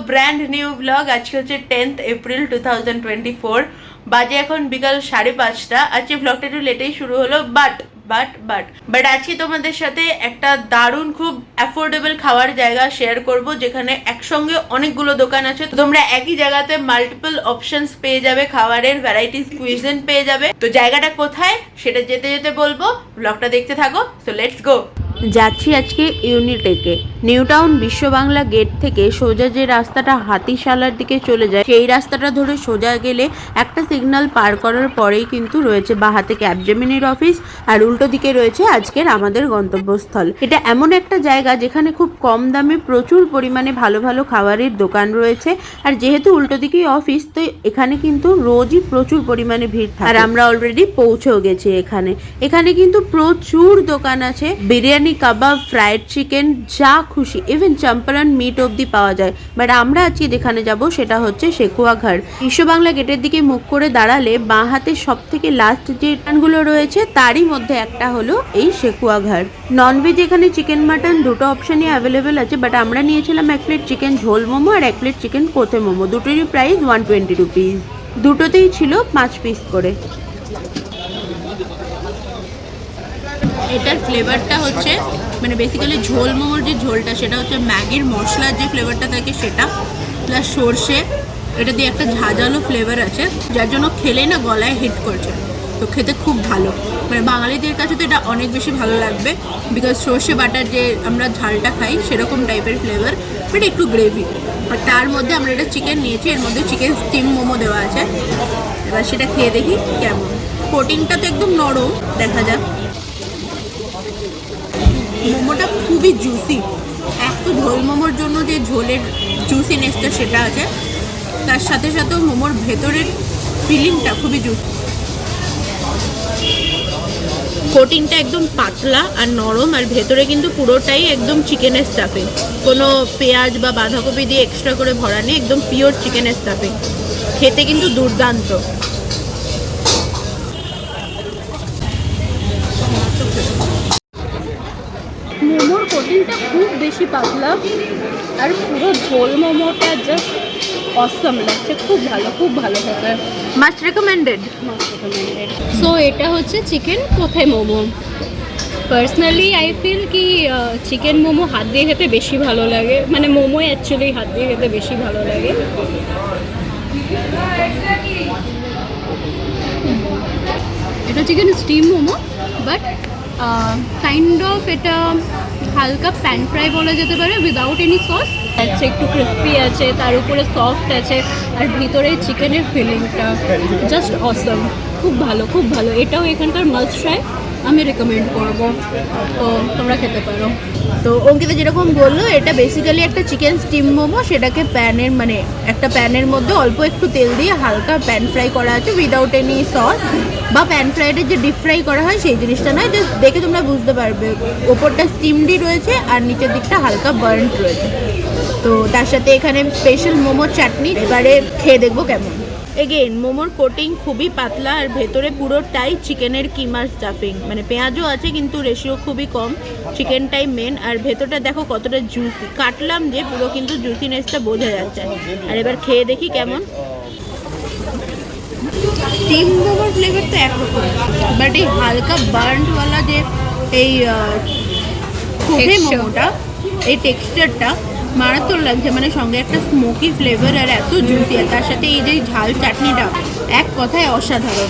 Brand new blog. আজকে হচ্ছে 10th April 2024, বাজে এখন বিকাল 5:30। আজকে ব্লগটা একটু লেটেই শুরু হলো, বাট আজকে তোমাদের সাথে একটা দারুণ খুব অ্যাফোর্ডেবল খাওয়ার জায়গা শেয়ার করব, যেখানে একসঙ্গে অনেকগুলো দোকান আছে। তো তোমরা একই জায়গাতে মাল্টিপল অপশনস পেয়ে যাবে, খাবারের ভ্যারাইটিস কুইজিন পেয়ে যাবে। তো জায়গাটা কোথায় সেটা যেতে যেতে বলবো, ব্লগটা দেখতে থাকো। So let's go. যাচ্ছি আজকে ইউনিটেকে। নিউ টাউন বিশ্ব বাংলা গেট থেকে সোজা যে রাস্তাটা হাতিশালার দিকে চলে যায়, সেই রাস্তাটা ধরে সোজা গেলে একটা সিগন্যাল পার করার পরেই কিন্তু রয়েছে বাহাতে ক্যাপজেমিনির অফিস, আর উল্টো দিকে রয়েছে আজকের আমাদের গন্তব্যস্থল। এটা এমন একটা জায়গা যেখানে খুব কম দামে প্রচুর পরিমাণে ভালো ভালো খাবারের দোকান রয়েছে, আর যেহেতু উল্টো দিকেই অফিস, তো এখানে কিন্তু রোজই প্রচুর পরিমাণে ভিড় থাকে। আর আমরা অলরেডি পৌঁছেও গেছি এখানে কিন্তু প্রচুর দোকান আছে। বিরিয়ানি, কাবাব, ফ্রাইড চিকেন, যা খুশি, ইভেন চাম্পারান মিট অবধি পাওয়া যায়। বাট আমরা আজকে যেখানে যাব সেটা হচ্ছে শেকুয়া ঘর। বিশ্ব বাংলা গেটের দিকে মুখ করে দাঁড়ালে বাঁ হাতে সব থেকে লাস্ট যে দোকানগুলো রয়েছে তারই মধ্যে একটা হলো এই শেকুয়া ঘর। ননভেজ এখানে চিকেন মাটন দুটো অপশনই অ্যাভেলেবেল আছে, বাট আমরা নিয়েছিলাম 1 প্লেট চিকেন ঝোল মোমো আর 1 প্লেট চিকেন কোথে মোমো। দুটোরই প্রাইস 120 রুপিস। দুটোতেই ছিল 5 পিস করে। এটার ফ্লেভারটা হচ্ছে মানে বেসিক্যালি ঝোল মোমোর যে ঝোলটা সেটা হচ্ছে ম্যাগির মশলার যে ফ্লেভারটা থাকে সেটা, প্লাস সর্ষে, এটা দিয়ে একটা ঝাঁঝালো ফ্লেভার আছে, যার জন্য খেলে না গলায় হিট করছে। তো খেতে খুব ভালো, মানে বাঙালিদের কাছে তো এটা অনেক বেশি ভালো লাগবে, বিকজ সর্ষে বাটার যে আমরা ঝালটা খাই সেরকম টাইপের ফ্লেভার, বাট একটু গ্রেভি। আর তার মধ্যে আমরা এটা চিকেন নিয়েছি, এর মধ্যে চিকেন স্টিম মোমো দেওয়া আছে। এবার সেটা খেয়ে দেখি কেমন। কোটিংটা তো একদম নরম, দেখা যাক। মোমোটা খুবই জুসি, একটু ঝোল মোমোর জন্য যে ঝোলের জুসিনেসটা সেটা আছে, তার সাথে সাথেও মোমোর ভেতরের ফিলিংটা খুবই জুসি। কোটিংটা একদম পাতলা আর নরম, আর ভেতরে কিন্তু পুরোটাই একদম চিকেনের স্টাফিং, কোনো পেঁয়াজ বা বাঁধাকপি দিয়ে এক্সট্রা করে ভরা নেই, একদম পিওর চিকেনের স্টাফিং। খেতে কিন্তু দুর্দান্ত। মোমোর কোটিংটা খুব বেশি পাতলা, আর পুরো ঝোল মোমোটা জাস্ট অসম লাগছে, খুব ভালো খেতে। Must recommended. সো এটা হচ্ছে chicken kothey momo. Personally I feel কি চিকেন মোমো হাত দিয়ে খেতে বেশি ভালো লাগে, মানে মোমো অ্যাকচুয়ালি হাত দিয়ে খেতে বেশি ভালো লাগে। এটা chicken steam momo, but kind of এটা হালকা প্যান ফ্রাই বলা যেতে পারে, উইদাউট এনি সস আছে, একটু ক্রিস্পি আছে, তার উপরে সফট আছে, আর ভিতরে চিকেনের ফিলিংটা জাস্ট অসম। খুব ভালো। এটাও এখানকার মাস্ট ট্রাই, আমি রেকমেন্ড করবো, তো তোমরা খেতে পারো। তো অঙ্কিতা যেরকম বললো, এটা বেসিক্যালি একটা চিকেন স্টিম মোমো, সেটাকে প্যানের মানে একটা প্যানের মধ্যে অল্প একটু তেল দিয়ে হালকা প্যান ফ্রাই করা আছে, উইদাউট এনি সস বা প্যান ফ্রাইডের যে ডিপ ফ্রাই করা হয় সেই জিনিসটা নয়। জাস্ট দেখে তোমরা বুঝতে পারবে ওপরটা স্টিমডি রয়েছে আর নিচের দিকটা হালকা বার্নড রয়েছে। তো তার সাথে এখানে স্পেশাল মোমো চাটনি। এবারে খেয়ে দেখবো কেমন। এগেইন মোমোর কোটিং খুবই পাতলা, আর ভেতরে পুরোটাই চিকেনের কিমা স্টাফিং, মানে পেঁয়াজও আছে কিন্তু রেশিও খুবই কম, চিকেনটাই মেন। আর ভেতরটা দেখো কতটা জুসি, কাটলাম যে পুরো কিন্তু জুসিনেসটা বোঝা যাচ্ছে। আর এবার খেয়ে দেখি কেমন। স্টিম মোমোর ফ্লেভার তো একরকম, বাট এই হালকা বার্নওয়ালা যে এই কোথে মোমোটা, এই টেক্সচারটা মারাত্মক লাগছে, মানে সঙ্গে একটা স্মোকি ফ্লেভার আর এত জুসি, আর তার সাথে এই যে ঝাল চাটনিটা, এক কথায় অসাধারণ।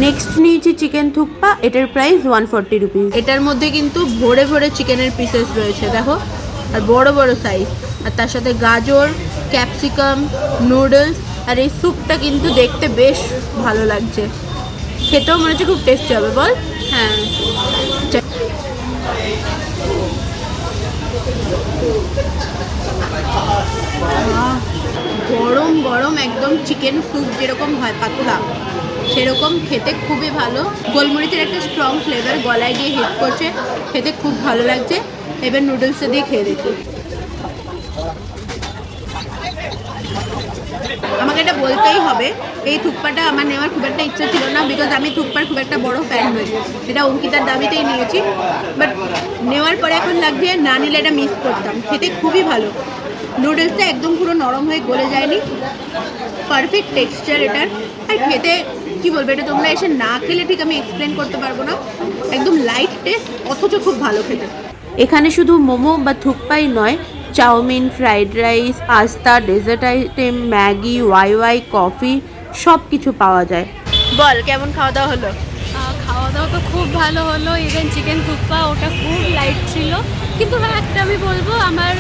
নেক্সট নিয়েছি চিকেন থুকপা, এটার প্রাইস 140 রুপিস। এটার মধ্যে কিন্তু ভরে ভরে চিকেনের পিসেস রয়েছে দেখো, আর বড় বড় সাইজ, আর তার সাথে গাজর, ক্যাপসিকাম, নুডলস, আর এই স্যুপটা কিন্তু দেখতে বেশ ভালো লাগছে, খেতেও মনে হচ্ছে খুব টেস্টি হবে। বল? হ্যাঁ, গরম গরম একদম চিকেন স্যুপ যেরকম হয় পাতলা, সেরকম, খেতে খুবই ভালো। গোলমরিচের একটা স্ট্রং ফ্লেভার গলায় গিয়ে হিট করছে, খেতে খুব ভালো লাগছে। এবার নুডলসটা দিয়ে খেয়ে দেখি। আমাকে এটা বলতেই হবে, এই থুকপাটা আমার নেওয়ার খুব একটা ইচ্ছা ছিল না, বিকজ আমি থুকপার খুব একটা বড় ফ্যান নই, এটা অঙ্কিতার দাবিতেই নিয়েছি। বাট নেওয়ার পরে এখন লাগছে না নিলে এটা মিস করতাম। খেতে খুবই ভালো, নুডলসটা একদম পুরো নরম হয়ে গলে যায়নি, পারফেক্ট টেক্সচার এটার। আর খেতে কি বলবো, এটা তোমরা এসে না খেলে ঠিক আমি এক্সপ্লেন করতে পারবো না, একদম লাইট টেস্ট অথচ খুব ভালো খেতে। এখানে শুধু মোমো বা থুকপাই নয়, chow mein, fried rice, pasta, dessert item, Maggi, ওয়াই কফি সব কিছু পাওয়া যায়। বল কেমন খাওয়া দাওয়া হলো? খাওয়া দাওয়া তো খুব ভালো হলো, ইভেন চিকেন থুকপা ওটা খুব লাইট ছিল, কিন্তু হ্যাঁ একটা আমি বলবো আমার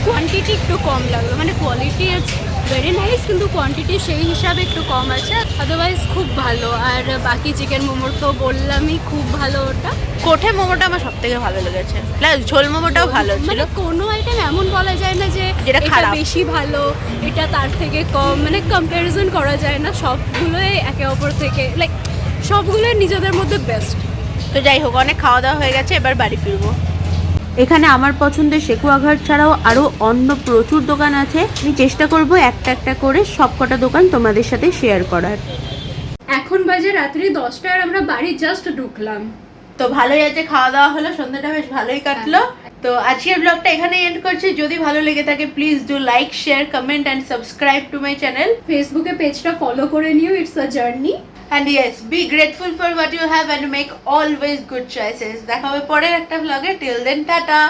কোয়ান্টিটি একটু কম লাগলো, মানে কোয়ালিটি ইজ ভেরি নাইস কিন্তু কোয়ান্টিটি সেই হিসাবে একটু কম আছে, আদারওয়াইজ খুব ভালো। আর বাকি চিকেন মোমোর তো বললামই খুব ভালো ওটা। কোঠে মোমোটা আমার সব থেকে ভালো লেগেছে, প্লাস ঝোল মোমোটাও ভালো ছিল। মানে কোনো আইটেম এমন বলা যায় না যে যেটা এটা খারাপ। বেশি ভালো এটা তার থেকে কম, মানে কম্প্যারিজন করা যায় না, সবগুলোই একে অপর থেকে লাইক সবগুলোই নিজেদের মধ্যে বেস্ট। তো যাই হোক, অনেক খাওয়া দাওয়া হয়ে গেছে, এবার বাড়ি ফিরবো। এখানে আমার পছন্দের সেকুয়াঘাট ছাড়াও আরও অন্য প্রচুর দোকান আছে, আমি চেষ্টা করব একটা একটা করে সবকটা দোকান তোমাদের সাথে শেয়ার করার। এখন বাজে রাত্রি 10টা আর আমরা বাড়ি জাস্ট ঢুকলাম। তো ভালোই আছে, খাওয়া দাওয়া হলো, সন্ধ্যাটা বেশ ভালোই কাটলো। তো আজকের ব্লগটা এখানেই এন্ড করছি। যদি ভালো লেগে থাকে please do like, share, comment and subscribe to my channel. ফেসবুকে পেজটা ফলো করে নিও, it's a journey. And yes, be grateful for what you have and make always good choices. দেখা হবে পরের একটা vlog-এ, till then, tata!